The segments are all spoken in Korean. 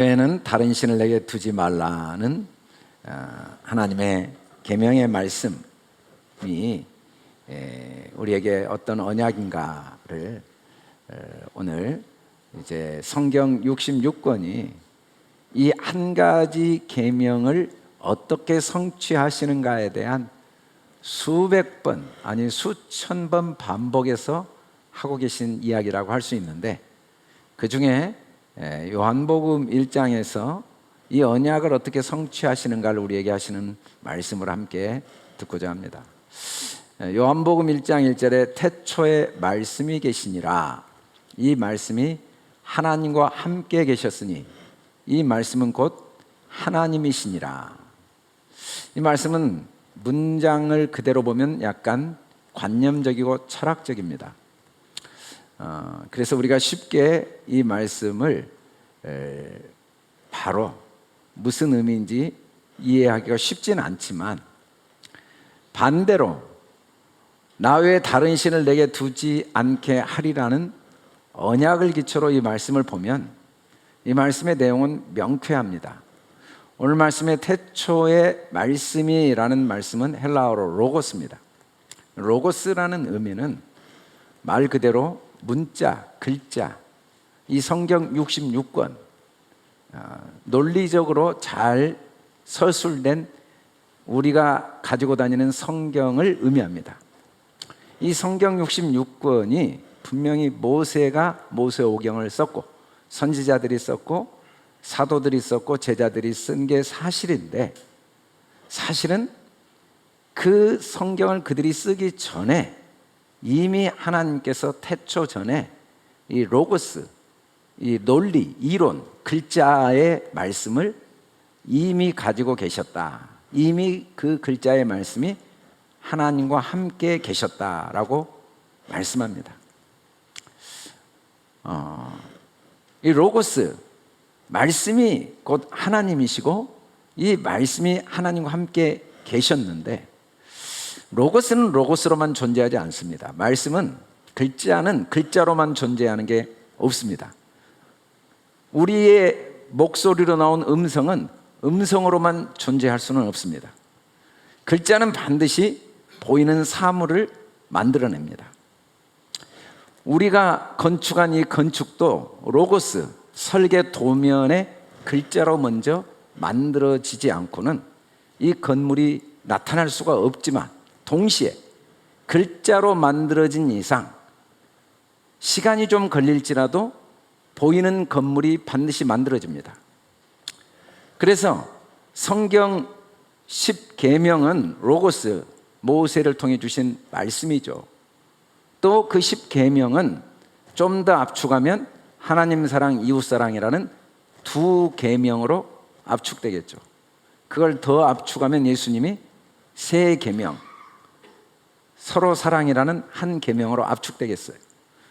교회는 다른 신을 내게 두지 말라는 하나님의 계명의 말씀이 우리에게 어떤 언약인가를 오늘 이제 성경 66권이 이 한 가지 계명을 어떻게 성취하시는가에 대한 수백 번 아니 수천 번 반복해서 하고 계신 이야기라고 할 수 있는데, 그 중에 요한복음 1장에서 이 언약을 어떻게 성취하시는가를 우리에게 하시는 말씀을 함께 듣고자 합니다. 요한복음 1장 1절에 태초에 말씀이 계시니라, 이 말씀이 하나님과 함께 계셨으니 이 말씀은 곧 하나님이시니라. 이 말씀은 문장을 그대로 보면 약간 관념적이고 철학적입니다. 그래서 우리가 쉽게 이 말씀을 바로 무슨 의미인지 이해하기가 쉽지는 않지만, 반대로 나 외에 다른 신을 내게 두지 않게 하리라는 언약을 기초로 이 말씀을 보면 이 말씀의 내용은 명쾌합니다. 오늘 말씀의 태초의 말씀이라는 말씀은 헬라어로 로고스입니다. 로고스라는 의미는 말 그대로 문자, 글자, 이 성경 66권 논리적으로 잘 서술된 우리가 가지고 다니는 성경을 의미합니다. 이 성경 66권이 분명히 모세가 모세오경을 썼고 선지자들이 썼고 사도들이 썼고 제자들이 쓴 게 사실인데, 사실은 그 성경을 그들이 쓰기 전에 이미 하나님께서 태초 전에 이 로고스, 이 논리, 이론, 글자의 말씀을 이미 가지고 계셨다. 이미 그 글자의 말씀이 하나님과 함께 계셨다라고 말씀합니다. 이 로고스, 말씀이 곧 하나님이시고 이 말씀이 하나님과 함께 계셨는데, 로고스는 로고스로만 존재하지 않습니다. 말씀은, 글자는 글자로만 존재하는 게 없습니다. 우리의 목소리로 나온 음성은 음성으로만 존재할 수는 없습니다. 글자는 반드시 보이는 사물을 만들어냅니다. 우리가 건축한 이 건축도 로고스, 설계 도면의 글자로 먼저 만들어지지 않고는 이 건물이 나타날 수가 없지만, 동시에 글자로 만들어진 이상 시간이 좀 걸릴지라도 보이는 건물이 반드시 만들어집니다. 그래서 성경 10계명은 로고스, 모세를 통해 주신 말씀이죠. 또 그 10계명은 좀 더 압축하면 하나님 사랑, 이웃 사랑이라는 두 계명으로 압축되겠죠. 그걸 더 압축하면 예수님이 세 계명, 서로 사랑이라는 한 계명으로 압축되겠어요.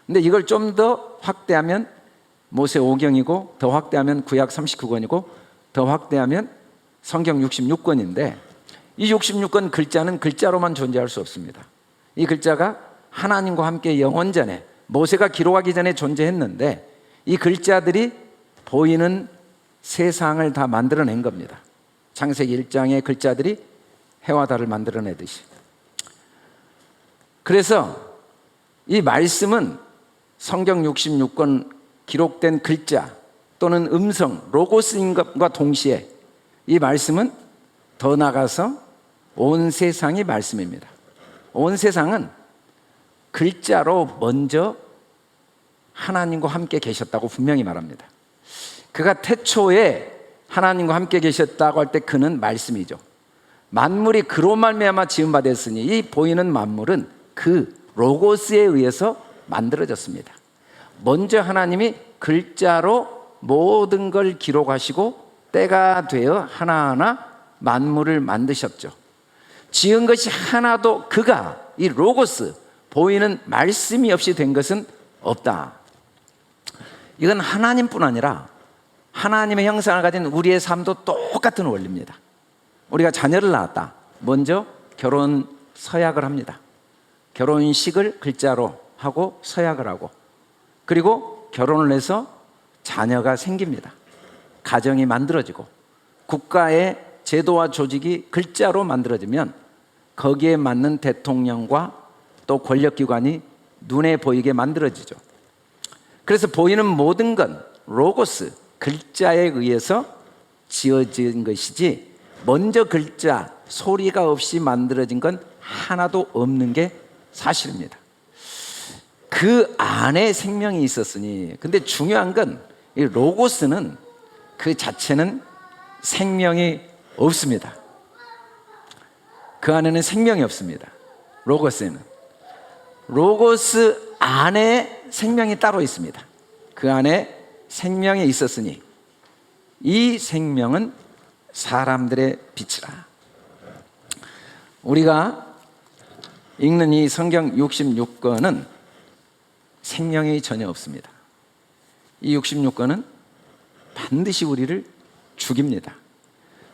근데 이걸 좀 더 확대하면 모세오경이고, 더 확대하면 구약 39권이고, 더 확대하면 성경 66권인데, 이 66권 글자는 글자로만 존재할 수 없습니다. 이 글자가 하나님과 함께 영원 전에, 모세가 기록하기 전에 존재했는데, 이 글자들이 보이는 세상을 다 만들어낸 겁니다. 창세기 1장의 글자들이 해와 달을 만들어내듯이. 그래서 이 말씀은 성경 66권 기록된 글자 또는 음성, 로고스인 것과 동시에 이 말씀은 더 나아가서 온 세상이 말씀입니다. 온 세상은 글자로 먼저 하나님과 함께 계셨다고 분명히 말합니다. 그가 태초에 하나님과 함께 계셨다고 할 때 그는 말씀이죠. 만물이 그로 말미암아 지음 바 됐으니 이 보이는 만물은 그 로고스에 의해서 만들어졌습니다. 먼저 하나님이 글자로 모든 걸 기록하시고 때가 되어 하나하나 만물을 만드셨죠. 지은 것이 하나도, 그가, 이 로고스, 보이는 말씀이 없이 된 것은 없다. 이건 하나님뿐 아니라 하나님의 형상을 가진 우리의 삶도 똑같은 원리입니다. 우리가 자녀를 낳았다. 먼저 결혼 서약을 합니다. 결혼식을 글자로 하고 서약을 하고, 그리고 결혼을 해서 자녀가 생깁니다. 가정이 만들어지고 국가의 제도와 조직이 글자로 만들어지면 거기에 맞는 대통령과 또 권력기관이 눈에 보이게 만들어지죠. 그래서 보이는 모든 건 로고스, 글자에 의해서 지어진 것이지 먼저 글자, 소리가 없이 만들어진 건 하나도 없는 게 사실입니다. 그 안에 생명이 있었으니, 근데 중요한 건 이 로고스는 그 자체는 생명이 없습니다. 그 안에는 생명이 없습니다. 로고스에는. 로고스 안에 생명이 따로 있습니다. 그 안에 생명이 있었으니 이 생명은 사람들의 빛이라. 우리가 읽는 이 성경 66권은 생명이 전혀 없습니다. 이 66권은 반드시 우리를 죽입니다.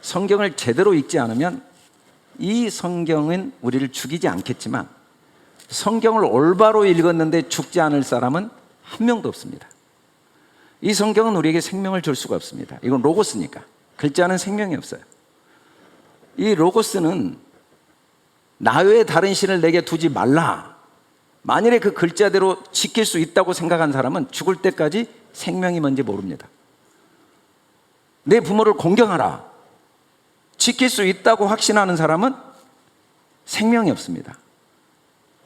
성경을 제대로 읽지 않으면 이 성경은 우리를 죽이지 않겠지만 성경을 올바로 읽었는데 죽지 않을 사람은 한 명도 없습니다. 이 성경은 우리에게 생명을 줄 수가 없습니다. 이건 로고스니까. 글자는 생명이 없어요. 이 로고스는 나 외에 다른 신을 내게 두지 말라. 만일에 그 글자대로 지킬 수 있다고 생각한 사람은 죽을 때까지 생명이 뭔지 모릅니다. 내 부모를 공경하라. 지킬 수 있다고 확신하는 사람은 생명이 없습니다.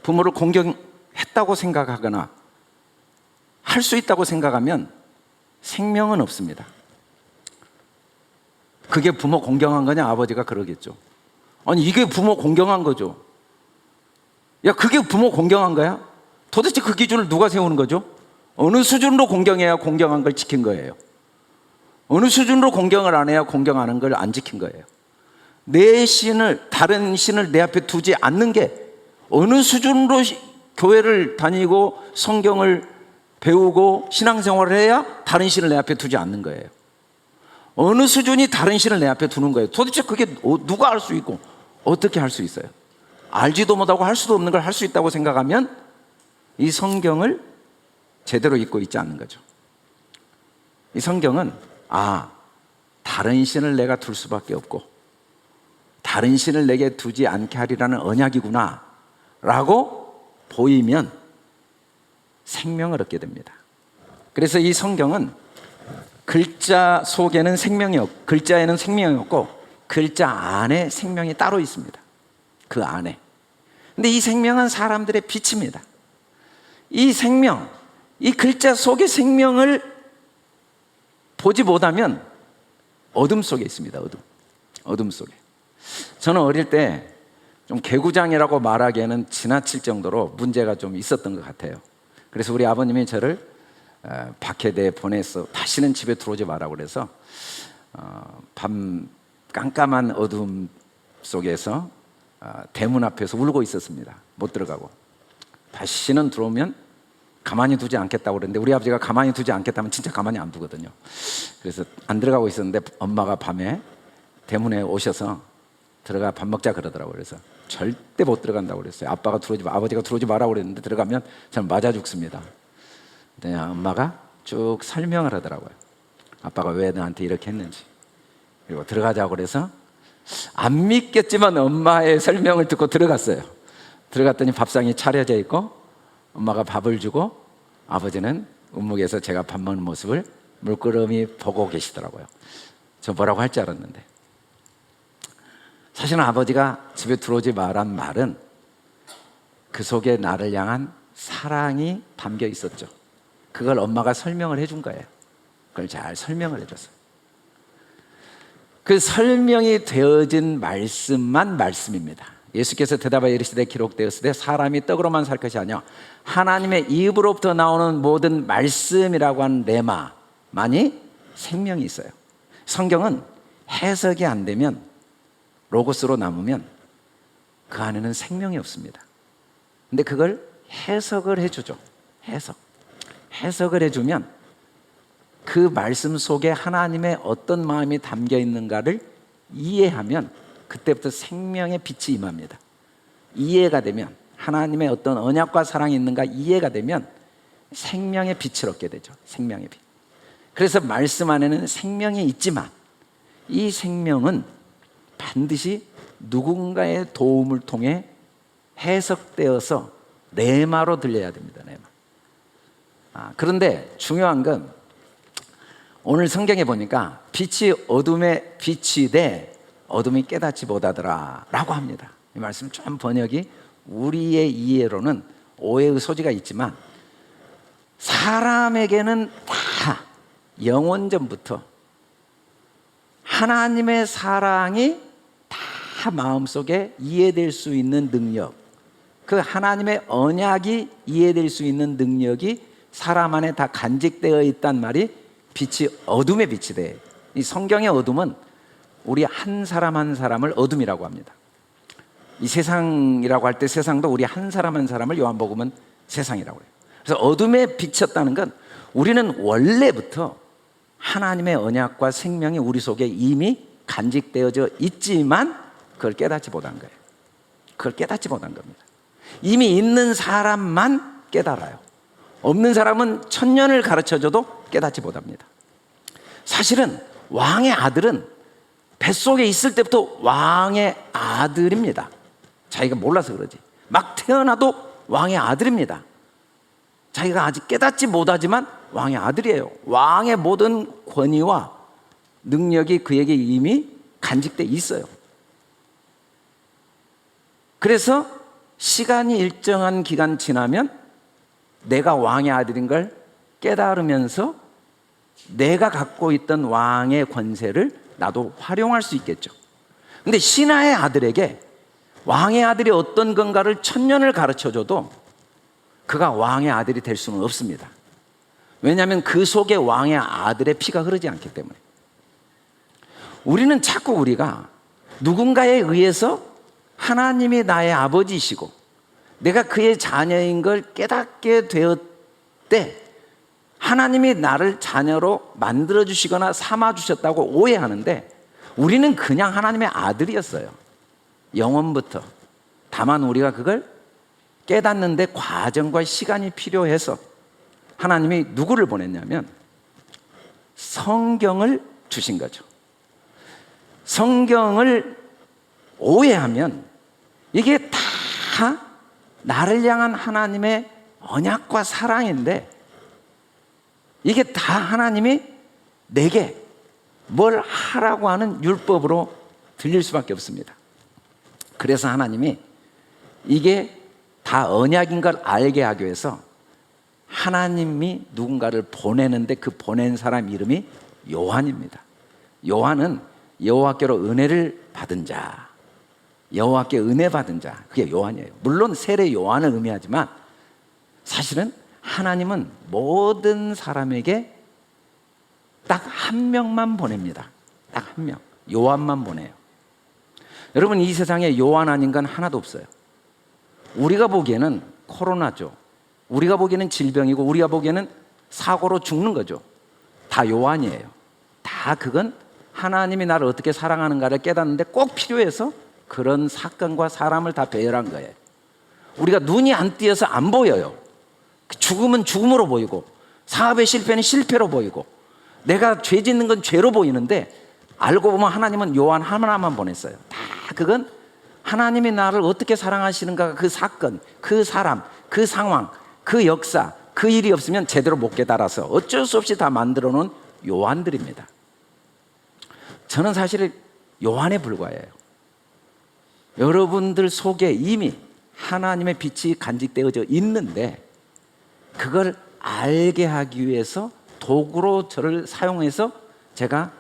부모를 공경했다고 생각하거나 할 수 있다고 생각하면 생명은 없습니다. 그게 부모 공경한 거냐? 아버지가 그러겠죠. 아니, 이게 부모 공경한 거죠. 야, 그게 부모 공경한 거야? 도대체 그 기준을 누가 세우는 거죠? 어느 수준으로 공경해야 공경한 걸 지킨 거예요? 어느 수준으로 공경을 안 해야 공경하는 걸 안 지킨 거예요? 내 신을, 다른 신을 내 앞에 두지 않는 게 어느 수준으로 교회를 다니고 성경을 배우고 신앙생활을 해야 다른 신을 내 앞에 두지 않는 거예요? 어느 수준이 다른 신을 내 앞에 두는 거예요? 도대체 그게 누가 알 수 있고 어떻게 할 수 있어요? 알지도 못하고 할 수도 없는 걸 할 수 있다고 생각하면 이 성경을 제대로 읽고 있지 않는 거죠. 이 성경은 다른 신을 내가 둘 수밖에 없고 다른 신을 내게 두지 않게 하리라는 언약이구나 라고 보이면 생명을 얻게 됩니다. 그래서 이 성경은 글자 속에는 생명이 없고 글자에는 생명이 없고 글자 안에 생명이 따로 있습니다. 그 안에. 근데 이 생명은 사람들의 빛입니다. 이 생명, 이 글자 속의 생명을 보지 못하면 어둠 속에 있습니다. 어둠 속에. 저는 어릴 때 좀 개구장이라고 말하기에는 지나칠 정도로 문제가 좀 있었던 것 같아요. 그래서 우리 아버님이 저를 밖에 보내서 다시는 집에 들어오지 마라고 그래서 밤 깜깜한 어둠 속에서 대문 앞에서 울고 있었습니다. 못 들어가고. 다시는 들어오면 가만히 두지 않겠다고 그랬는데 우리 아버지가 가만히 두지 않겠다면 진짜 가만히 안 두거든요. 그래서 안 들어가고 있었는데 엄마가 밤에 대문에 오셔서 들어가 밥 먹자 그러더라고요. 그래서 절대 못 들어간다고 그랬어요. 아버지가 들어오지 마라고 그랬는데 들어가면 저는 맞아 죽습니다. 근데 엄마가 쭉 설명을 하더라고요. 아빠가 왜 너한테 이렇게 했는지. 그리고 들어가자고 그래서 안 믿겠지만 엄마의 설명을 듣고 들어갔어요. 들어갔더니 밥상이 차려져 있고 엄마가 밥을 주고 아버지는 운목에서 제가 밥 먹는 모습을 물끄러미 보고 계시더라고요. 저 뭐라고 할 줄 알았는데 사실은 아버지가 집에 들어오지 마란 말은 그 속에 나를 향한 사랑이 담겨 있었죠. 그걸 엄마가 설명을 해준 거예요. 그걸 잘 설명을 해줬어요. 그 설명이 되어진 말씀만 말씀입니다. 예수께서 대답하여 이르시되 기록되었으되 사람이 떡으로만 살 것이 아니라 하나님의 입으로부터 나오는 모든 말씀이라고 하는 레마만이 생명이 있어요. 성경은 해석이 안 되면 로고스로 남으면 그 안에는 생명이 없습니다. 근데 그걸 해석을 해주죠. 해석을 해주면 그 말씀 속에 하나님의 어떤 마음이 담겨 있는가를 이해하면 그때부터 생명의 빛이 임합니다. 이해가 되면 하나님의 어떤 언약과 사랑이 있는가 이해가 되면 생명의 빛을 얻게 되죠. 생명의 빛. 그래서 말씀 안에는 생명이 있지만 이 생명은 반드시 누군가의 도움을 통해 해석되어서 레마로 들려야 됩니다. 레마. 그런데 중요한 건 오늘 성경에 보니까 빛이 어둠에 비치되 어둠이 깨닫지 못하더라 라고 합니다. 이 말씀 좀 번역이 우리의 이해로는 오해의 소지가 있지만 사람에게는 다 영원전부터 하나님의 사랑이 다 마음속에 이해될 수 있는 능력, 그 하나님의 언약이 이해될 수 있는 능력이 사람 안에 다 간직되어 있단 말이 빛이 어둠에 빛이 돼. 이 성경의 어둠은 우리 한 사람 한 사람을 어둠이라고 합니다. 이 세상이라고 할 때 세상도 우리 한 사람 한 사람을 요한복음은 세상이라고 해요. 그래서 어둠에 비쳤다는 건 우리는 원래부터 하나님의 언약과 생명이 우리 속에 이미 간직되어져 있지만 그걸 깨닫지 못한 거예요. 그걸 깨닫지 못한 겁니다. 이미 있는 사람만 깨달아요. 없는 사람은 천년을 가르쳐줘도 깨닫지 못합니다. 사실은 왕의 아들은 뱃속에 있을 때부터 왕의 아들입니다. 자기가 몰라서 그러지. 막 태어나도 왕의 아들입니다. 자기가 아직 깨닫지 못하지만 왕의 아들이에요. 왕의 모든 권위와 능력이 그에게 이미 간직돼 있어요. 그래서 시간이 일정한 기간 지나면 내가 왕의 아들인 걸 깨달으면서 내가 갖고 있던 왕의 권세를 나도 활용할 수 있겠죠. 근데 신하의 아들에게 왕의 아들이 어떤 건가를 천년을 가르쳐줘도 그가 왕의 아들이 될 수는 없습니다. 왜냐하면 그 속에 왕의 아들의 피가 흐르지 않기 때문에. 우리는 자꾸 우리가 누군가에 의해서 하나님이 나의 아버지이시고 내가 그의 자녀인 걸 깨닫게 되었대 하나님이 나를 자녀로 만들어주시거나 삼아주셨다고 오해하는데 우리는 그냥 하나님의 아들이었어요. 영원부터. 다만 우리가 그걸 깨닫는데 과정과 시간이 필요해서 하나님이 누구를 보냈냐면 성경을 주신 거죠. 성경을 오해하면 이게 다 나를 향한 하나님의 언약과 사랑인데 이게 다 하나님이 내게 뭘 하라고 하는 율법으로 들릴 수밖에 없습니다. 그래서 하나님이 이게 다 언약인 걸 알게 하기 위해서 하나님이 누군가를 보내는데 그 보낸 사람 이름이 요한입니다. 요한은 여호와께로 은혜를 받은 자, 여호와께 은혜 받은 자, 그게 요한이에요. 물론 세례 요한을 의미하지만 사실은 하나님은 모든 사람에게 딱 한 명만 보냅니다. 딱 한 명, 요한만 보내요. 여러분, 이 세상에 요한 아닌 건 하나도 없어요. 우리가 보기에는 코로나죠. 우리가 보기에는 질병이고 우리가 보기에는 사고로 죽는 거죠. 다 요한이에요. 다 그건 하나님이 나를 어떻게 사랑하는가를 깨닫는데 꼭 필요해서 그런 사건과 사람을 다 배열한 거예요. 우리가 눈이 안 띄어서 안 보여요. 죽음은 죽음으로 보이고 사업의 실패는 실패로 보이고 내가 죄 짓는 건 죄로 보이는데 알고 보면 하나님은 요한 하나만 보냈어요. 다 그건 하나님이 나를 어떻게 사랑하시는가, 그 사건, 그 사람, 그 상황, 그 역사, 그 일이 없으면 제대로 못 깨달아서 어쩔 수 없이 다 만들어 놓은 요한들입니다. 저는 사실 요한에 불과해요. 여러분들 속에 이미 하나님의 빛이 간직되어져 있는데 그걸 알게 하기 위해서 도구로 저를 사용해서 제가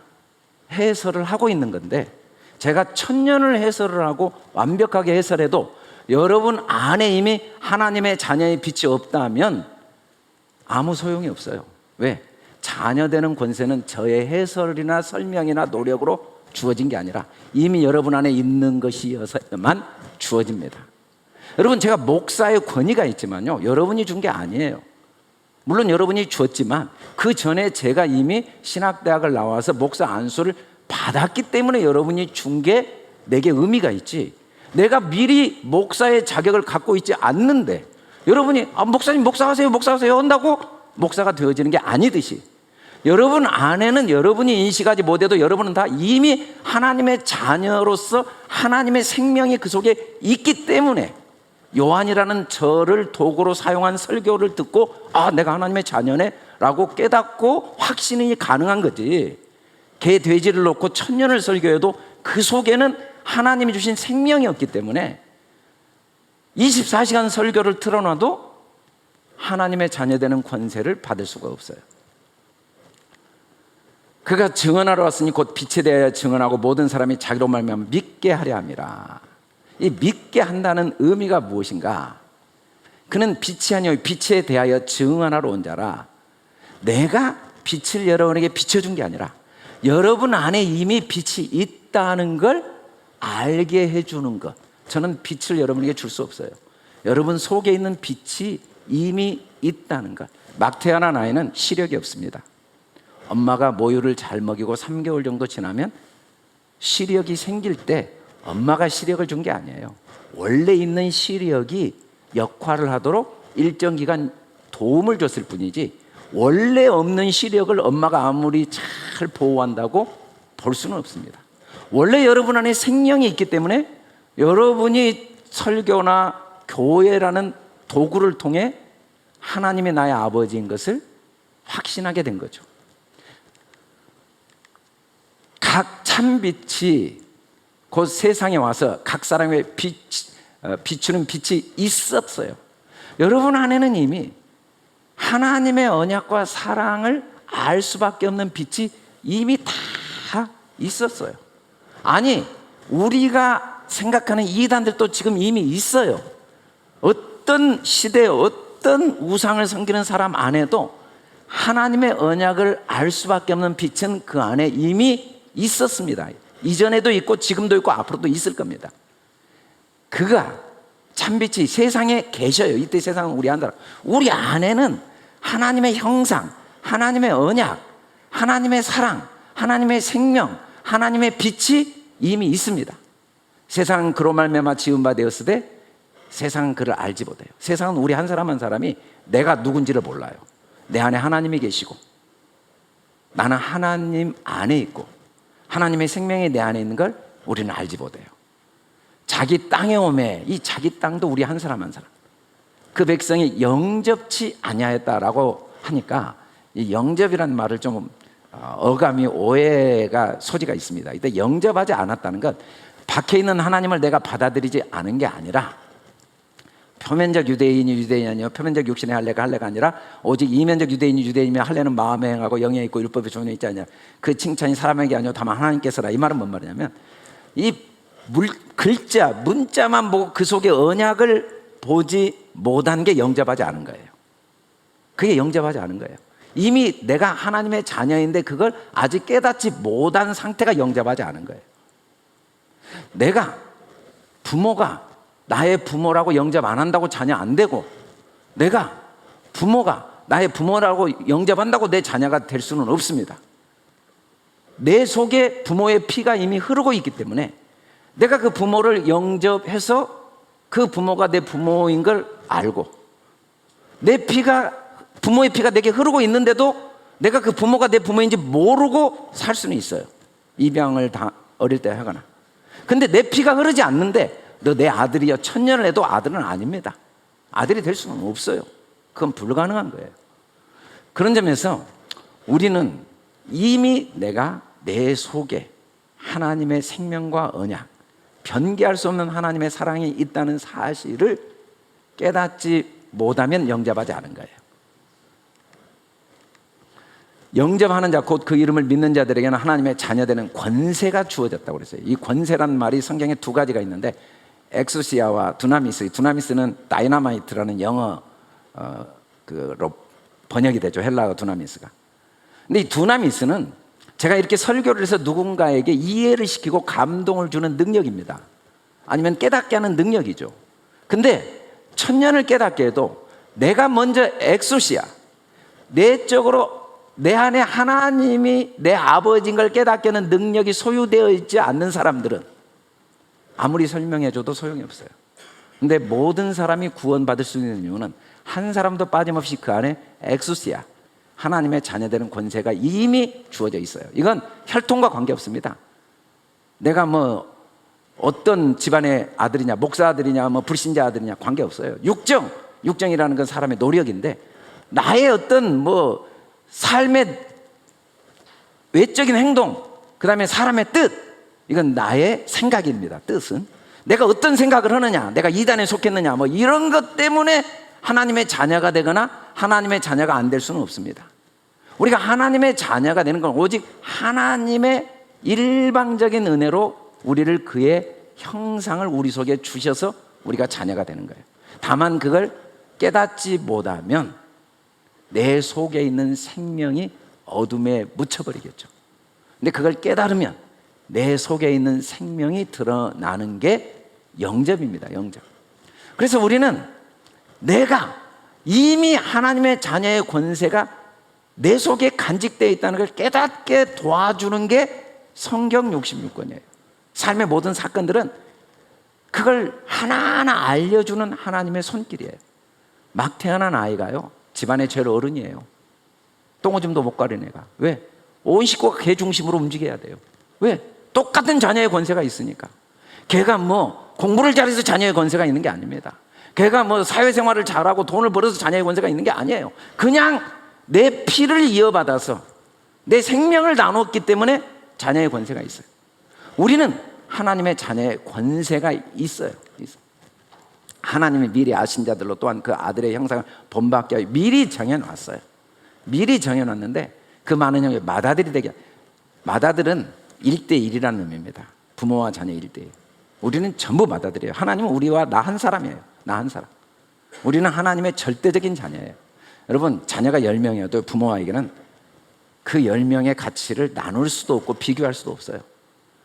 해설을 하고 있는 건데 제가 천년을 해설을 하고 완벽하게 해설해도 여러분 안에 이미 하나님의 자녀의 빛이 없다면 아무 소용이 없어요. 왜? 자녀되는 권세는 저의 해설이나 설명이나 노력으로 주어진 게 아니라 이미 여러분 안에 있는 것이어서만 주어집니다. 여러분, 제가 목사의 권위가 있지만요, 여러분이 준 게 아니에요. 물론 여러분이 줬지만 그 전에 제가 이미 신학대학을 나와서 목사 안수를 받았기 때문에 여러분이 준 게 내게 의미가 있지, 내가 미리 목사의 자격을 갖고 있지 않는데 여러분이 목사님 목사하세요 한다고 목사가 되어지는 게 아니듯이 여러분 안에는 여러분이 인식하지 못해도 여러분은 다 이미 하나님의 자녀로서 하나님의 생명이 그 속에 있기 때문에 요한이라는 저를 도구로 사용한 설교를 듣고 아, 내가 하나님의 자녀네 라고 깨닫고 확신이 가능한 거지. 개 돼지를 놓고 1000년을 설교해도 그 속에는 하나님이 주신 생명이 없기 때문에 24시간 설교를 틀어놔도 하나님의 자녀되는 권세를 받을 수가 없어요. 그가 증언하러 왔으니 곧 빛에 대하여 증언하고 모든 사람이 자기로 말미암아 믿게 하려 함이라. 이 믿게 한다는 의미가 무엇인가? 그는 빛이 아니요 빛에 대하여 증언하러 온 자라. 내가 빛을 여러분에게 비춰준 게 아니라 여러분 안에 이미 빛이 있다는 걸 알게 해주는 것. 저는 빛을 여러분에게 줄 수 없어요. 여러분 속에 있는 빛이 이미 있다는 것. 막태하나 나이는 시력이 없습니다. 엄마가 모유를 잘 먹이고 3개월 정도 지나면 시력이 생길 때 엄마가 시력을 준 게 아니에요. 원래 있는 시력이 역할을 하도록 일정 기간 도움을 줬을 뿐이지 원래 없는 시력을 엄마가 아무리 잘 보호한다고 볼 수는 없습니다. 원래 여러분 안에 생명이 있기 때문에 여러분이 설교나 교회라는 도구를 통해 하나님이 나의 아버지인 것을 확신하게 된 거죠. 각 참빛이 곧 세상에 와서 각 사람의 비추는 빛이 있었어요. 여러분 안에는 이미 하나님의 언약과 사랑을 알 수밖에 없는 빛이 이미 다 있었어요. 아니, 우리가 생각하는 이단들도 지금 이미 있어요. 어떤 시대에 어떤 우상을 섬기는 사람 안에도 하나님의 언약을 알 수밖에 없는 빛은 그 안에 이미 있었습니다. 이전에도 있고 지금도 있고 앞으로도 있을 겁니다. 그가 참빛이 세상에 계셔요. 이때 세상은 우리 안에, 우리 안에는 하나님의 형상, 하나님의 언약, 하나님의 사랑, 하나님의 생명, 하나님의 빛이 이미 있습니다. 세상은 그로 말미암아 지은 바 되었으되 세상은 그를 알지 못해요. 세상은 우리 한 사람 한 사람이 내가 누군지를 몰라요. 내 안에 하나님이 계시고 나는 하나님 안에 있고 하나님의 생명이 내 안에 있는 걸 우리는 알지 못해요. 자기 땅에 오매 이 자기 땅도 우리 한 사람 한 사람 그 백성이 영접치 아니하였다라고 하니까 이 영접이라는 말을 좀 어감이 오해가 소지가 있습니다. 이때 영접하지 않았다는 것 밖에 있는 하나님을 내가 받아들이지 않은 게 아니라 표면적 유대인이 유대인이 아니요 표면적 육신의 할례가 아니라 오직 이면적 유대인이 유대인이며 할례는 마음에 행하고 영에 있고 율법에 종에 있지 않냐. 그 칭찬이 사람에게 아니요 다만 하나님께서라. 이 말은 뭔 말이냐면 이 글자 문자만 보고 그 속에 언약을 보지 못한 게 영접하지 않은 거예요. 그게 영접하지 않은 거예요. 이미 내가 하나님의 자녀인데 그걸 아직 깨닫지 못한 상태가 영접하지 않은 거예요. 내가 부모가 나의 부모라고 영접 안 한다고 자녀 안 되고 내가 부모가 나의 부모라고 영접한다고 내 자녀가 될 수는 없습니다. 내 속에 부모의 피가 이미 흐르고 있기 때문에 내가 그 부모를 영접해서 그 부모가 내 부모인 걸 알고 내 피가 부모의 피가 내게 흐르고 있는데도 내가 그 부모가 내 부모인지 모르고 살 수는 있어요. 입양을 어릴 때 하거나. 근데 내 피가 흐르지 않는데 너 내 아들이여 1000년을 해도 아들은 아닙니다. 아들이 될 수는 없어요. 그건 불가능한 거예요. 그런 점에서 우리는 이미 내가 내 속에 하나님의 생명과 언약, 변개할 수 없는 하나님의 사랑이 있다는 사실을 깨닫지 못하면 영접하지 않은 거예요. 영접하는 자, 곧 그 이름을 믿는 자들에게는 하나님의 자녀되는 권세가 주어졌다고 그랬어요. 이 권세라는 말이 성경에 두 가지가 있는데 엑소시아와 두나미스. 두나미스는 다이나마이트라는 영어로 번역이 되죠. 헬라어 두나미스가. 근데 이 두나미스는 제가 이렇게 설교를 해서 누군가에게 이해를 시키고 감동을 주는 능력입니다. 아니면 깨닫게 하는 능력이죠. 근데 1000년을 깨닫게 해도 내가 먼저 엑소시아, 내적으로 내 안에 하나님이 내 아버지인 걸 깨닫게 하는 능력이 소유되어 있지 않는 사람들은 아무리 설명해줘도 소용이 없어요. 근데 모든 사람이 구원받을 수 있는 이유는 한 사람도 빠짐없이 그 안에 엑소시아, 하나님의 자녀되는 권세가 이미 주어져 있어요. 이건 혈통과 관계없습니다. 내가 뭐 어떤 집안의 아들이냐, 목사 아들이냐, 뭐 불신자 아들이냐 관계없어요. 육정이라는 건 사람의 노력인데, 나의 어떤 뭐 삶의 외적인 행동, 그 다음에 사람의 뜻, 이건 나의 생각입니다. 뜻은 내가 어떤 생각을 하느냐, 내가 이단에 속했느냐, 뭐 이런 것 때문에 하나님의 자녀가 되거나 하나님의 자녀가 안 될 수는 없습니다. 우리가 하나님의 자녀가 되는 건 오직 하나님의 일방적인 은혜로 우리를 그의 형상을 우리 속에 주셔서 우리가 자녀가 되는 거예요. 다만 그걸 깨닫지 못하면 내 속에 있는 생명이 어둠에 묻혀버리겠죠. 근데 그걸 깨달으면 내 속에 있는 생명이 드러나는 게 영접입니다. 영접. 그래서 우리는 내가 이미 하나님의 자녀의 권세가 내 속에 간직되어 있다는 걸 깨닫게 도와주는 게 성경 66권이에요. 삶의 모든 사건들은 그걸 하나하나 알려주는 하나님의 손길이에요. 막 태어난 아이가요, 집안의 제일 어른이에요. 똥오줌도 못 가린 애가. 왜? 온 식구가 걔 중심으로 움직여야 돼요. 왜? 똑같은 자녀의 권세가 있으니까. 걔가 뭐 공부를 잘해서 자녀의 권세가 있는 게 아닙니다. 걔가 뭐 사회생활을 잘하고 돈을 벌어서 자녀의 권세가 있는 게 아니에요. 그냥 내 피를 이어받아서 내 생명을 나눴기 때문에 자녀의 권세가 있어요. 우리는 하나님의 자녀의 권세가 있어요. 하나님이 미리 아신 자들로 또한 그 아들의 형상을 본받게 하여 미리 정해놨어요. 미리 정해놨는데 그 많은 형의 맏아들이 되게. 맏아들은 1대1이라는 의미입니다. 부모와 자녀 1대1. 우리는 전부 맏아들이에요. 하나님은 우리와 나 한 사람이에요. 나 한 사람. 우리는 하나님의 절대적인 자녀예요. 여러분, 자녀가 10명이어도 부모에게는 그 10명의 가치를 나눌 수도 없고 비교할 수도 없어요.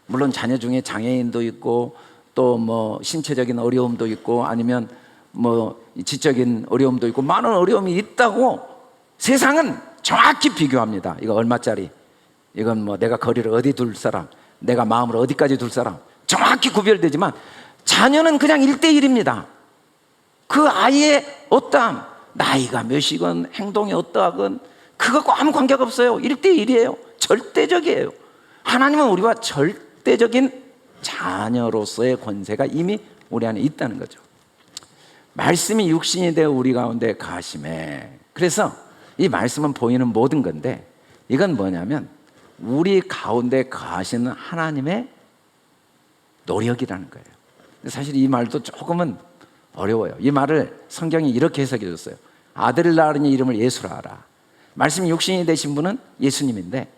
물론 자녀 중에 장애인도 있고 또 뭐 신체적인 어려움도 있고 아니면 뭐 지적인 어려움도 있고 많은 어려움이 있다고 세상은 정확히 비교합니다. 이거 얼마짜리, 이건 뭐 내가 거리를 어디 둘 사람, 내가 마음을 어디까지 둘 사람, 정확히 구별되지만 자녀는 그냥 1대1입니다. 그 아이의 어떠함, 나이가 몇이건 행동이 어떠하건 그것과 아무 관계가 없어요. 1대1이에요. 절대적이에요. 하나님은 우리와 절대적인 자녀로서의 권세가 이미 우리 안에 있다는 거죠. 말씀이 육신이 되어 우리 가운데 가심에. 그래서 이 말씀은 보이는 모든 건데 이건 뭐냐면 우리 가운데 가시는 하나님의 노력이라는 거예요. 사실 이 말도 조금은 어려워요. 이 말을 성경이 이렇게 해석해 줬어요. 아들을 낳으니 이름을 예수라 하라. 말씀이 육신이 되신 분은 예수님인데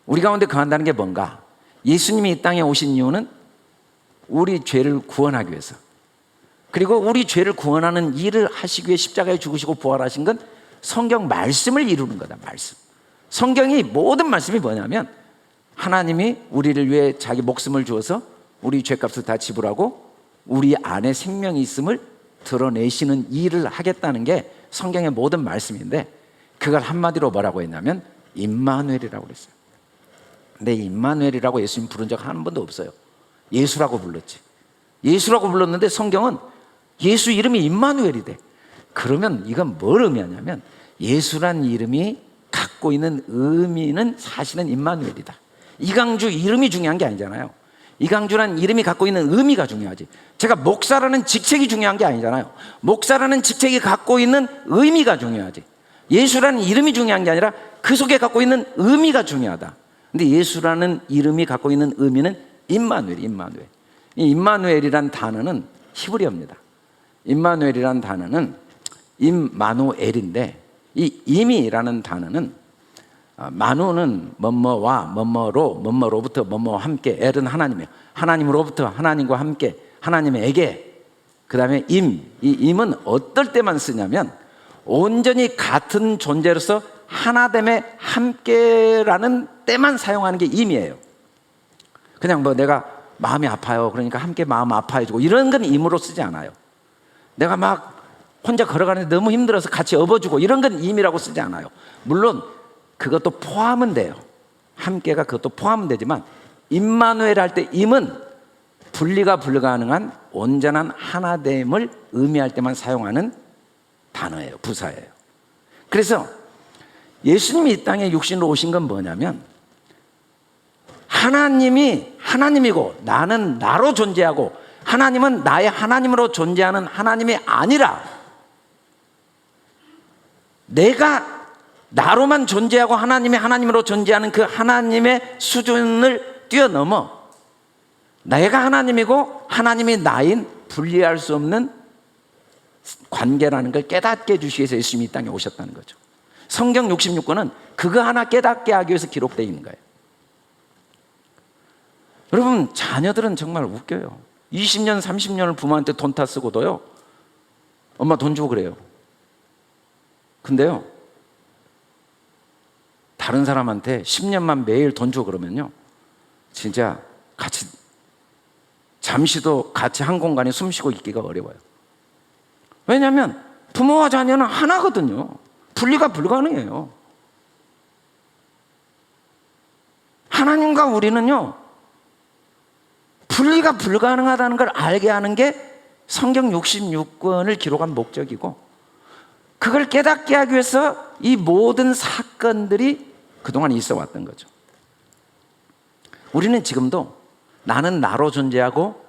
우리 가운데 거한다는 게 뭔가? 예수님이 이 땅에 오신 이유는 우리 죄를 구원하기 위해서, 그리고 우리 죄를 구원하는 일을 하시기 위해 십자가에 죽으시고 부활하신 건 성경 말씀을 이루는 거다. 말씀. 성경이 모든 말씀이 뭐냐면 하나님이 우리를 위해 자기 목숨을 주어서 우리 죄값을 다 지불하고 우리 안에 생명이 있음을 드러내시는 일을 하겠다는 게 성경의 모든 말씀인데 그걸 한마디로 뭐라고 했냐면 임마누엘이라고 그랬어요. 근데 임마누엘이라고 예수님 부른 적 한 번도 없어요. 예수라고 불렀지. 예수라고 불렀는데 성경은 예수 이름이 임마누엘이 돼. 그러면 이건 뭘 의미하냐면 예수란 이름이 갖고 있는 의미는 사실은 임마누엘이다. 이강주 이름이 중요한 게 아니잖아요. 이강주란 이름이 갖고 있는 의미가 중요하지. 제가 목사라는 직책이 중요한 게 아니잖아요. 목사라는 직책이 갖고 있는 의미가 중요하지. 예수라는 이름이 중요한 게 아니라 그 속에 갖고 있는 의미가 중요하다. 근데 예수라는 이름이 갖고 있는 의미는 임마누엘. 이 임마누엘이란 단어는 히브리어입니다. 임마누엘이란 단어는 임마누엘인데 이 임이라는 단어는 마누는 뭐뭐와 뭐뭐로 뭐뭐로부터 뭐뭐와 함께, 엘은 하나님이에요. 하나님으로부터 하나님과 함께 하나님에게. 그 다음에 이 임은 어떨 때만 쓰냐면 온전히 같은 존재로서 하나됨에 함께라는 때만 사용하는 게 임이에요. 그냥 뭐 내가 마음이 아파요 그러니까 함께 마음 아파해주고 이런 건 임으로 쓰지 않아요. 내가 막 혼자 걸어가는데 너무 힘들어서 같이 업어주고 이런 건 임이라고 쓰지 않아요. 물론 그것도 포함은 돼요. 함께가 그것도 포함은 되지만 임마누엘 할 때 임은 분리가 불가능한 온전한 하나됨을 의미할 때만 사용하는 단어예요. 부사예요. 그래서 예수님이 이 땅에 육신으로 오신 건 뭐냐면 하나님이 하나님이고 나는 나로 존재하고 하나님은 나의 하나님으로 존재하는 하나님이 아니라 내가 나로만 존재하고 하나님이 하나님으로 존재하는 그 하나님의 수준을 뛰어넘어 내가 하나님이고 하나님이 나인 분리할 수 없는 관계라는 걸 깨닫게 해주시기 위해서 예수님이 이 땅에 오셨다는 거죠. 성경 66권은 그거 하나 깨닫게 하기 위해서 기록되어 있는 거예요. 여러분, 자녀들은 정말 웃겨요. 20년 30년을 부모한테 돈 다 쓰고도요 엄마 돈 주고 그래요. 근데요 다른 사람한테 10년만 매일 돈 주고 그러면요 진짜 같이 잠시도 같이 한 공간에 숨 쉬고 있기가 어려워요. 왜냐하면 부모와 자녀는 하나거든요. 분리가 불가능해요. 하나님과 우리는요 분리가 불가능하다는 걸 알게 하는 게 성경 66권을 기록한 목적이고 그걸 깨닫게 하기 위해서 이 모든 사건들이 그동안 있어 왔던 거죠. 우리는 지금도 나는 나로 존재하고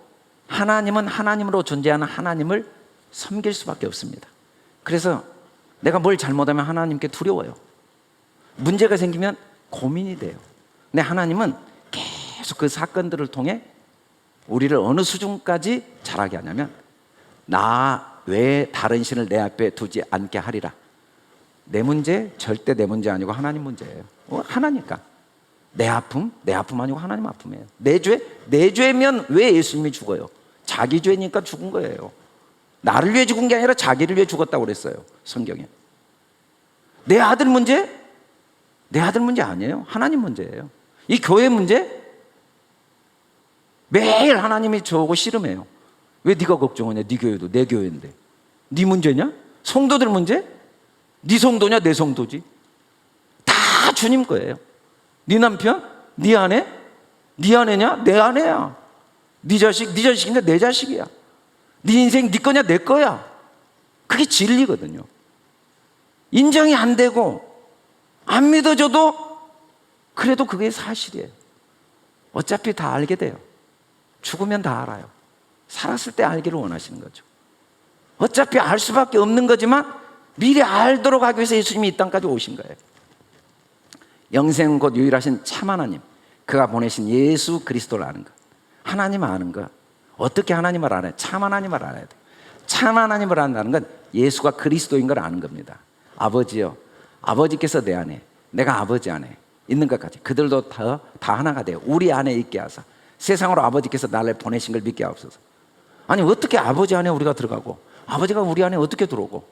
하나님은 하나님으로 존재하는 하나님을 섬길 수밖에 없습니다. 그래서 내가 뭘 잘못하면 하나님께 두려워요. 문제가 생기면 고민이 돼요. 근데 하나님은 계속 그 사건들을 통해 우리를 어느 수준까지 자라게 하냐면 나 외에 다른 신을 내 앞에 두지 않게 하리라. 내 문제 절대 내 문제 아니고 하나님 문제예요. 하나니까 내 아픔 아니고 하나님 아픔이에요. 내 죄면 왜 예수님이 죽어요? 자기 죄니까 죽은 거예요. 나를 위해 죽은 게 아니라 자기를 위해 죽었다고 그랬어요 성경에. 내 아들 문제? 내 아들 문제 아니에요. 하나님 문제예요. 이 교회 문제? 매일 하나님이 저하고 씨름해요. 왜 네가 걱정하냐? 네 교회도 내 교회인데. 네 문제냐? 성도들 문제? 네 성도냐? 내 성도지. 다 주님 거예요. 네 남편? 네 아내? 네 아내냐? 내 아내야. 네 자식? 네 자식인데 내 자식이야. 네 인생 네 거냐? 내 거야. 그게 진리거든요. 인정이 안 되고 안 믿어져도 그래도 그게 사실이에요. 어차피 다 알게 돼요. 죽으면 다 알아요. 살았을 때 알기를 원하시는 거죠. 어차피 알 수밖에 없는 거지만 미리 알도록 하기 위해서 예수님이 이 땅까지 오신 거예요. 영생 곧 유일하신 참 하나님, 그가 보내신 예수 그리스도를 아는 것. 하나님 아는 것. 어떻게 하나님을 알아요? 참 하나님을 알아야 돼요. 참 하나님을 안다는 건 예수가 그리스도인 걸 아는 겁니다. 아버지요, 아버지께서 내 안에, 내가 아버지 안에 있는 것까지 그들도 다 하나가 돼요. 우리 안에 있게 하사 세상으로 아버지께서 나를 보내신 걸 믿게 하옵소서. 아니 어떻게 아버지 안에 우리가 들어가고 아버지가 우리 안에 어떻게 들어오고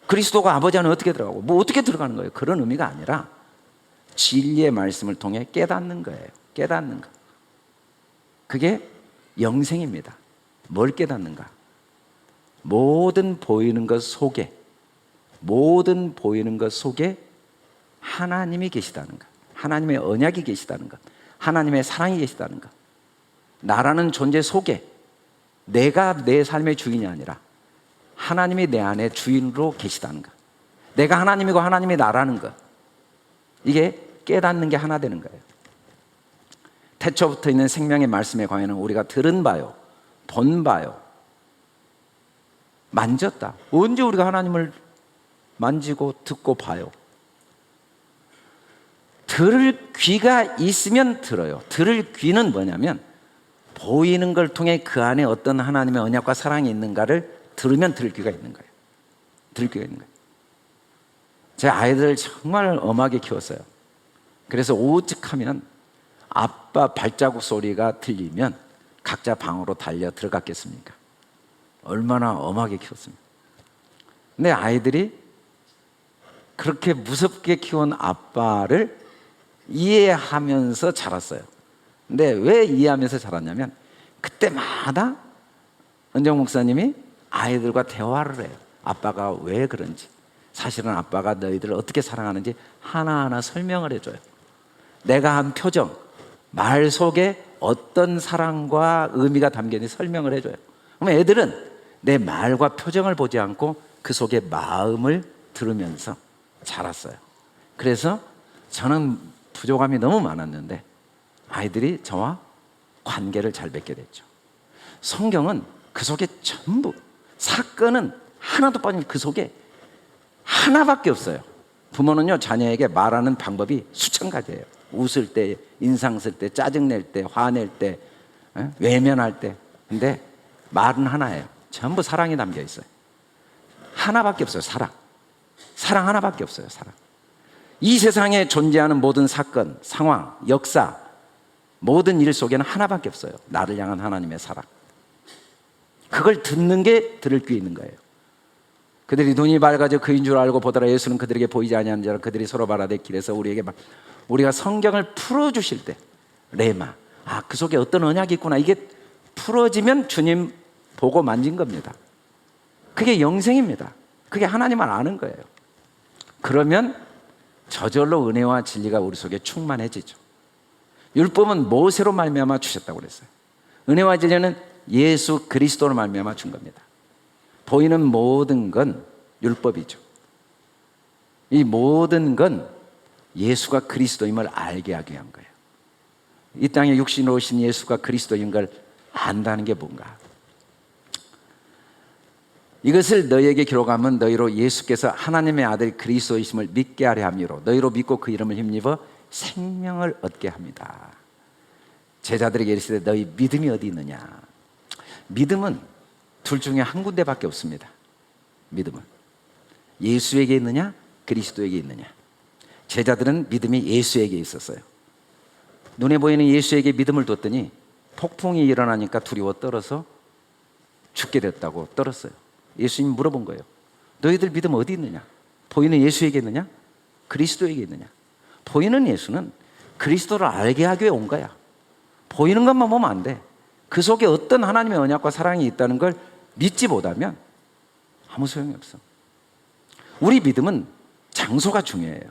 그리스도가 아버지 안에 어떻게 들어가고 뭐 어떻게 들어가는 거예요? 그런 의미가 아니라 진리의 말씀을 통해 깨닫는 거예요. 깨닫는 거. 그게 영생입니다. 뭘 깨닫는가? 모든 보이는 것 속에 하나님이 계시다는 것, 하나님의 언약이 계시다는 것, 하나님의 사랑이 계시다는 것. 나라는 존재 속에 내가 내 삶의 주인이 아니라 하나님이 내 안에 주인으로 계시다는 것. 내가 하나님이고 하나님이 나라는 것. 이게 깨닫는 게 하나 되는 거예요. 태초부터 있는 생명의 말씀에 관해는 우리가 들은 바요, 본 바요, 만졌다. 언제 우리가 하나님을 만지고 듣고 봐요? 들을 귀가 있으면 들어요. 들을 귀는 뭐냐면 보이는 걸 통해 그 안에 어떤 하나님의 언약과 사랑이 있는가를 들으면 들을 귀가 있는 거예요. 들을 귀가 있는 거예요. 제 아이들을 정말 엄하게 키웠어요. 그래서 오직하면 아빠 발자국 소리가 들리면 각자 방으로 달려 들어갔겠습니까? 얼마나 엄하게 키웠습니까? 근데 아이들이 그렇게 무섭게 키운 아빠를 이해하면서 자랐어요. 근데 왜 이해하면서 자랐냐면 그때마다 은정 목사님이 아이들과 대화를 해요. 아빠가 왜 그런지, 사실은 아빠가 너희들을 어떻게 사랑하는지 하나하나 설명을 해줘요. 내가 한 표정, 말 속에 어떤 사랑과 의미가 담겨있는지 설명을 해줘요. 그럼 애들은 내 말과 표정을 보지 않고 그 속에 마음을 들으면서 자랐어요. 그래서 저는 부족함이 너무 많았는데 아이들이 저와 관계를 잘 맺게 됐죠. 성경은 그 속에 전부, 사건은 하나도 빠진 그 속에 하나밖에 없어요. 부모는요, 자녀에게 말하는 방법이 수천 가지예요. 웃을 때, 인상 쓸 때, 짜증낼 때, 화낼 때, 외면할 때. 근데 말은 하나예요. 전부 사랑이 담겨 있어요. 하나밖에 없어요. 사랑 하나밖에 없어요. 사랑. 이 세상에 존재하는 모든 사건, 상황, 역사, 모든 일 속에는 하나밖에 없어요. 나를 향한 하나님의 사랑. 그걸 듣는 게 들을 귀 있는 거예요. 그들이 눈이 밝아져 그인 줄 알고 보더라. 예수는 그들에게 보이지 아니하는 자라. 그들이 서로 말하되 길에서 우리에게 우리가 성경을 풀어주실 때 레마, 그 속에 어떤 언약이 있구나, 이게 풀어지면 주님 보고 만진 겁니다. 그게 영생입니다. 그게 하나님을 아는 거예요. 그러면 저절로 은혜와 진리가 우리 속에 충만해지죠. 율법은 모세로 말미암아 주셨다고 그랬어요. 은혜와 진리는 예수 그리스도로 말미암아 준 겁니다. 보이는 모든 건 율법이죠. 이 모든 건 예수가 그리스도임을 알게 하기 위한 거예요. 이 땅에 육신으로 오신 예수가 그리스도인 걸 안다는 게 뭔가? 이것을 너희에게 기록하면 너희로 예수께서 하나님의 아들 그리스도이심을 믿게 하려 함이로 너희로 믿고 그 이름을 힘입어 생명을 얻게 합니다. 제자들에게 이르시되 너희 믿음이 어디 있느냐? 믿음은 둘 중에 한 군데밖에 없습니다. 믿음은 예수에게 있느냐, 그리스도에게 있느냐. 제자들은 믿음이 예수에게 있었어요. 눈에 보이는 예수에게 믿음을 뒀더니 폭풍이 일어나니까 두려워 떨어서 죽게 됐다고 떨었어요. 예수님이 물어본 거예요. 너희들 믿음 어디 있느냐? 보이는 예수에게 있느냐, 그리스도에게 있느냐? 보이는 예수는 그리스도를 알게 하기 위해 온 거야. 보이는 것만 보면 안 돼. 그 속에 어떤 하나님의 언약과 사랑이 있다는 걸 믿지 못하면 아무 소용이 없어. 우리 믿음은 장소가 중요해요.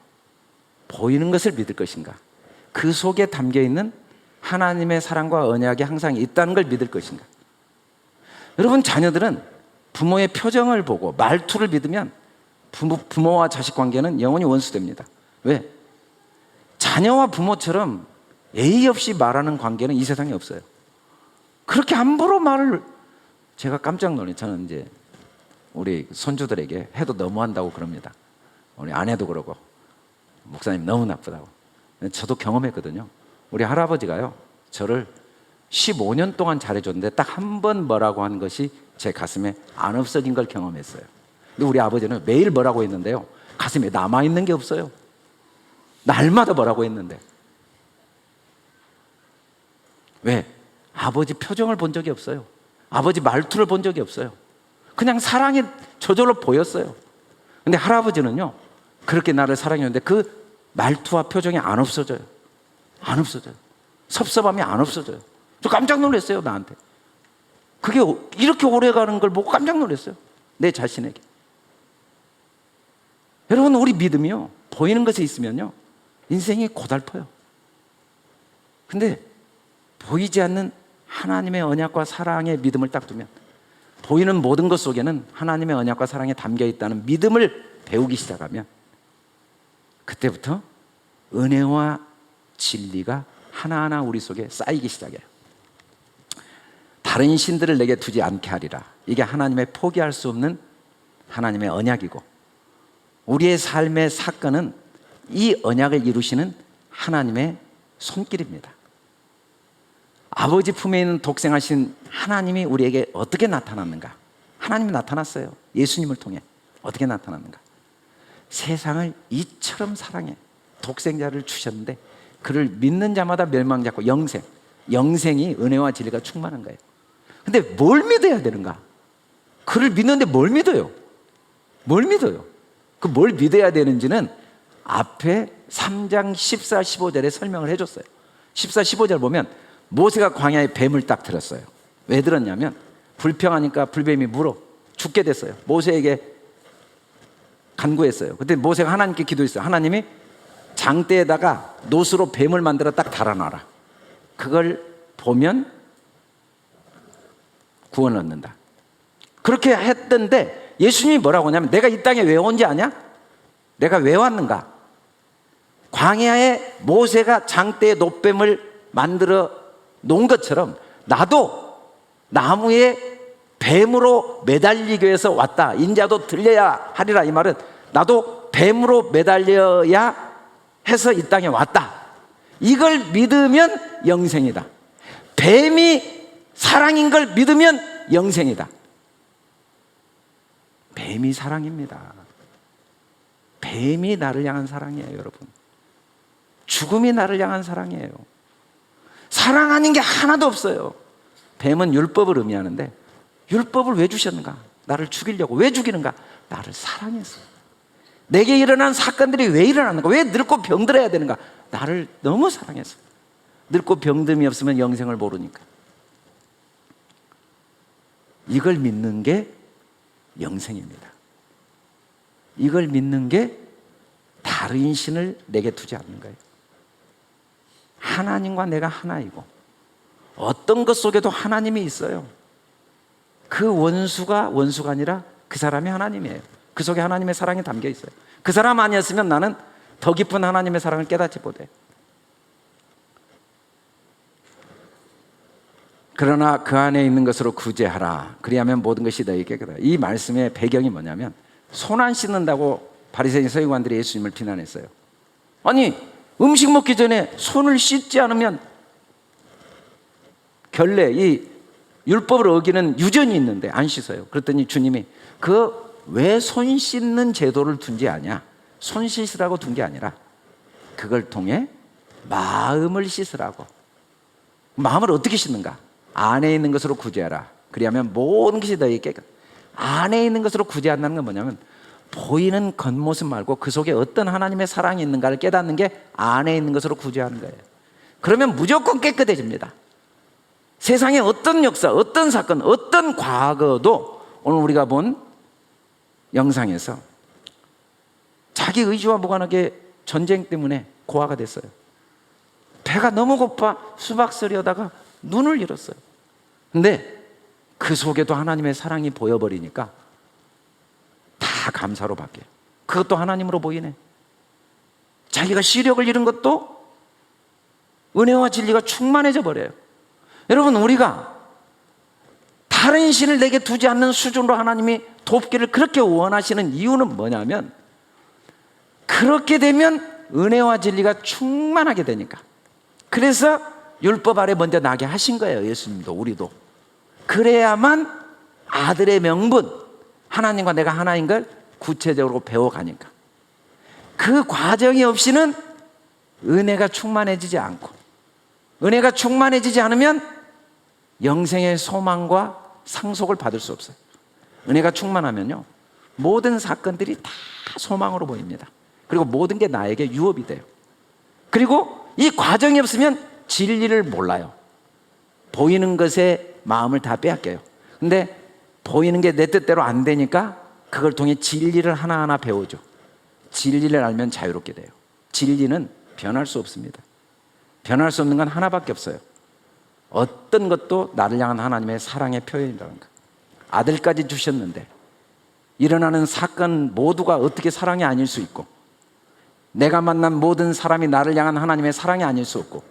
보이는 것을 믿을 것인가, 그 속에 담겨있는 하나님의 사랑과 언약이 항상 있다는 걸 믿을 것인가. 여러분, 자녀들은 부모의 표정을 보고 말투를 믿으면 부모와 자식 관계는 영원히 원수됩니다. 왜? 자녀와 부모처럼 예의 없이 말하는 관계는 이 세상에 없어요. 그렇게 함부로 말을, 제가 깜짝 놀라요. 저는 이제 우리 손주들에게 해도 너무한다고 그럽니다. 우리 아내도 그러고 목사님 너무 나쁘다고. 저도 경험했거든요. 우리 할아버지가요, 저를 15년 동안 잘해줬는데 딱 한 번 뭐라고 한 것이 제 가슴에 안 없어진 걸 경험했어요. 근데 우리 아버지는 매일 뭐라고 했는데요, 가슴에 남아있는 게 없어요. 날마다 뭐라고 했는데. 왜? 아버지 표정을 본 적이 없어요. 아버지 말투를 본 적이 없어요. 그냥 사랑이 저절로 보였어요. 근데 할아버지는요, 그렇게 나를 사랑했는데 그 말투와 표정이 안 없어져요. 안 없어져요. 섭섭함이 안 없어져요. 저 깜짝 놀랐어요, 나한테. 그게 이렇게 오래 가는 걸 보고 깜짝 놀랐어요, 내 자신에게. 여러분, 우리 믿음이요, 보이는 것에 있으면요 인생이 고달퍼요. 근데 보이지 않는 하나님의 언약과 사랑의 믿음을 딱 두면, 보이는 모든 것 속에는 하나님의 언약과 사랑이 담겨 있다는 믿음을 배우기 시작하면, 그때부터 은혜와 진리가 하나하나 우리 속에 쌓이기 시작해요. 다른 신들을 내게 두지 않게 하리라. 이게 하나님의 포기할 수 없는 하나님의 언약이고, 우리의 삶의 사건은 이 언약을 이루시는 하나님의 손길입니다. 아버지 품에 있는 독생하신 하나님이 우리에게 어떻게 나타났는가? 하나님이 나타났어요. 예수님을 통해. 어떻게 나타났는가? 세상을 이처럼 사랑해 독생자를 주셨는데 그를 믿는 자마다 멸망 잡고 영생이 은혜와 진리가 충만한 거예요. 근데 뭘 믿어야 되는가? 그를 믿는데 뭘 믿어요? 뭘 믿어요? 그 뭘 믿어야 되는지는 앞에 3장 14, 15절에 설명을 해줬어요. 14, 15절 보면 모세가 광야에 뱀을 딱 들었어요. 왜 들었냐면 불평하니까 불뱀이 물어 죽게 됐어요. 모세에게 간구했어요. 그때 모세가 하나님께 기도했어요. 하나님이 장대에다가 노수로 뱀을 만들어 딱 달아놔라. 그걸 보면 구원을 얻는다. 그렇게 했던데 예수님이 뭐라고 하냐면, 내가 이 땅에 왜 온지 아냐? 내가 왜 왔는가? 광야에 모세가 장대에 놋뱀을 만들어 놓은 것처럼 나도 나무에 뱀으로 매달리기 위해서 왔다. 인자도 들려야 하리라. 이 말은 나도 뱀으로 매달려야 해서 이 땅에 왔다. 이걸 믿으면 영생이다. 뱀이 사랑인 걸 믿으면 영생이다. 뱀이 사랑입니다. 뱀이 나를 향한 사랑이에요, 여러분. 죽음이 나를 향한 사랑이에요. 사랑 아닌 게 하나도 없어요. 뱀은 율법을 의미하는데 율법을 왜 주셨는가? 나를 죽이려고. 왜 죽이는가? 나를 사랑해서. 내게 일어난 사건들이 왜 일어나는가? 왜 늙고 병들어야 되는가? 나를 너무 사랑해서. 늙고 병듦이 없으면 영생을 모르니까. 이걸 믿는 게 영생입니다. 이걸 믿는 게 다른 신을 내게 두지 않는 거예요. 하나님과 내가 하나이고 어떤 것 속에도 하나님이 있어요. 그 원수가 아니라 그 사람이 하나님이에요. 그 속에 하나님의 사랑이 담겨 있어요. 그 사람 아니었으면 나는 더 깊은 하나님의 사랑을 깨닫지 못해. 그러나 그 안에 있는 것으로 구제하라. 그리하면 모든 것이 너희에게 깨끗하다. 이 말씀의 배경이 뭐냐면 손 안 씻는다고 바리새인 서기관들이 예수님을 비난했어요. 아니, 음식 먹기 전에 손을 씻지 않으면 결례, 이 율법을 어기는 유전이 있는데 안 씻어요. 그랬더니 주님이 그 왜 손 씻는 제도를 둔지 아냐? 손 씻으라고 둔 게 아니라 그걸 통해 마음을 씻으라고. 마음을 어떻게 씻는가? 안에 있는 것으로 구제하라. 그리하면 모든 것이 너희에게 깨끗. 안에 있는 것으로 구제한다는 건 뭐냐면 보이는 겉모습 말고 그 속에 어떤 하나님의 사랑이 있는가를 깨닫는 게 안에 있는 것으로 구제하는 거예요. 그러면 무조건 깨끗해집니다. 세상에 어떤 역사, 어떤 사건, 어떤 과거도 오늘 우리가 본 영상에서 자기 의지와 무관하게 전쟁 때문에 고아가 됐어요. 배가 너무 고파 수박 쓰려다가 눈을 잃었어요. 근데 그 속에도 하나님의 사랑이 보여버리니까 다 감사로 바뀌어요. 그것도 하나님으로 보이네. 자기가 시력을 잃은 것도 은혜와 진리가 충만해져 버려요. 여러분, 우리가 다른 신을 내게 두지 않는 수준으로 하나님이 돕기를 그렇게 원하시는 이유는 뭐냐면 그렇게 되면 은혜와 진리가 충만하게 되니까. 그래서 율법 아래 먼저 나게 하신 거예요. 예수님도 우리도. 그래야만 아들의 명분, 하나님과 내가 하나인 걸 구체적으로 배워가니까. 그 과정이 없이는 은혜가 충만해지지 않고, 은혜가 충만해지지 않으면 영생의 소망과 상속을 받을 수 없어요. 은혜가 충만하면요 모든 사건들이 다 소망으로 보입니다. 그리고 모든 게 나에게 유업이 돼요. 그리고 이 과정이 없으면 진리를 몰라요. 보이는 것에 마음을 다 빼앗겨요. 근데 보이는 게 내 뜻대로 안 되니까 그걸 통해 진리를 하나하나 배우죠. 진리를 알면 자유롭게 돼요. 진리는 변할 수 없습니다. 변할 수 없는 건 하나밖에 없어요. 어떤 것도 나를 향한 하나님의 사랑의 표현이라는 거. 아들까지 주셨는데 일어나는 사건 모두가 어떻게 사랑이 아닐 수 있고, 내가 만난 모든 사람이 나를 향한 하나님의 사랑이 아닐 수 없고,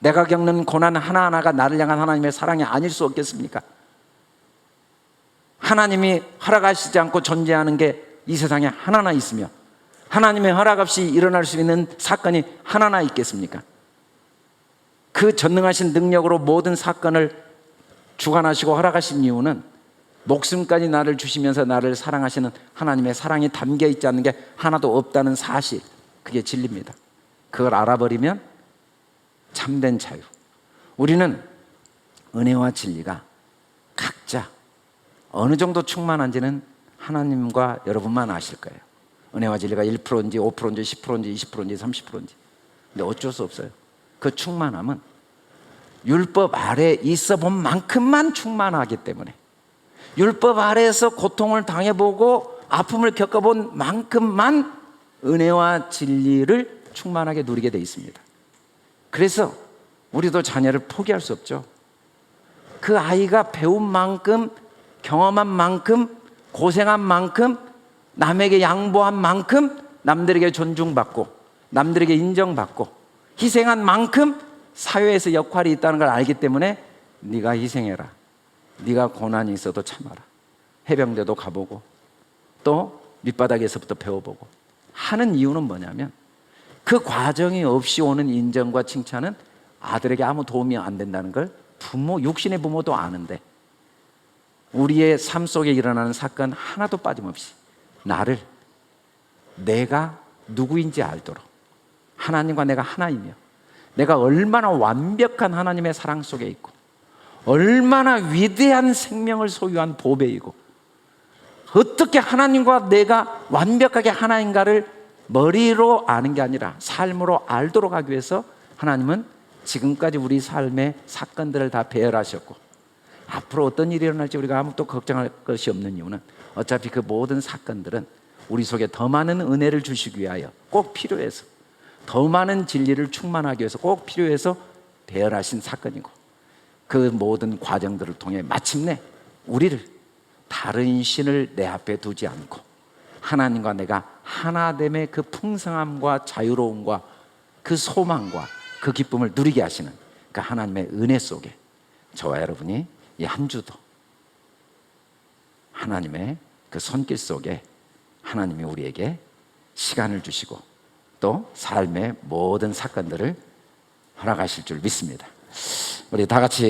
내가 겪는 고난 하나하나가 나를 향한 하나님의 사랑이 아닐 수 없겠습니까? 하나님이 허락하시지 않고 존재하는 게 이 세상에 하나나 있으며 하나님의 허락 없이 일어날 수 있는 사건이 하나나 있겠습니까? 그 전능하신 능력으로 모든 사건을 주관하시고 허락하신 이유는 목숨까지 나를 주시면서 나를 사랑하시는 하나님의 사랑이 담겨 있지 않는 게 하나도 없다는 사실, 그게 진리입니다. 그걸 알아버리면 참된 자유. 우리는 은혜와 진리가 각자 어느 정도 충만한지는 하나님과 여러분만 아실 거예요. 은혜와 진리가 1%인지 5%인지 10%인지 20%인지 30%인지. 근데 어쩔 수 없어요. 그 충만함은 율법 아래 있어 본 만큼만 충만하기 때문에, 율법 아래에서 고통을 당해보고 아픔을 겪어본 만큼만 은혜와 진리를 충만하게 누리게 돼 있습니다. 그래서 우리도 자녀를 포기할 수 없죠. 그 아이가 배운 만큼, 경험한 만큼, 고생한 만큼, 남에게 양보한 만큼 남들에게 존중받고 남들에게 인정받고 희생한 만큼 사회에서 역할이 있다는 걸 알기 때문에 네가 희생해라. 네가 고난이 있어도 참아라. 해병대도 가보고 또 밑바닥에서부터 배워보고 하는 이유는 뭐냐면 그 과정이 없이 오는 인정과 칭찬은 아들에게 아무 도움이 안 된다는 걸 육신의 부모도 아는데 우리의 삶 속에 일어나는 사건 하나도 빠짐없이 나를 내가 누구인지 알도록 하나님과 내가 하나이며 내가 얼마나 완벽한 하나님의 사랑 속에 있고 얼마나 위대한 생명을 소유한 보배이고 어떻게 하나님과 내가 완벽하게 하나인가를 머리로 아는 게 아니라 삶으로 알도록 하기 위해서 하나님은 지금까지 우리 삶의 사건들을 다 배열하셨고 앞으로 어떤 일이 일어날지 우리가 아무것도 걱정할 것이 없는 이유는 어차피 그 모든 사건들은 우리 속에 더 많은 은혜를 주시기 위하여 꼭 필요해서 더 많은 진리를 충만하기 위해서 꼭 필요해서 배열하신 사건이고 그 모든 과정들을 통해 마침내 우리를 다른 신을 내 앞에 두지 않고 하나님과 내가 하나됨의 그 풍성함과 자유로움과 그 소망과 그 기쁨을 누리게 하시는 그 하나님의 은혜 속에 저와 여러분이 이 한 주도 하나님의 그 손길 속에 하나님이 우리에게 시간을 주시고 또 삶의 모든 사건들을 허락하실 줄 믿습니다. 우리 다 같이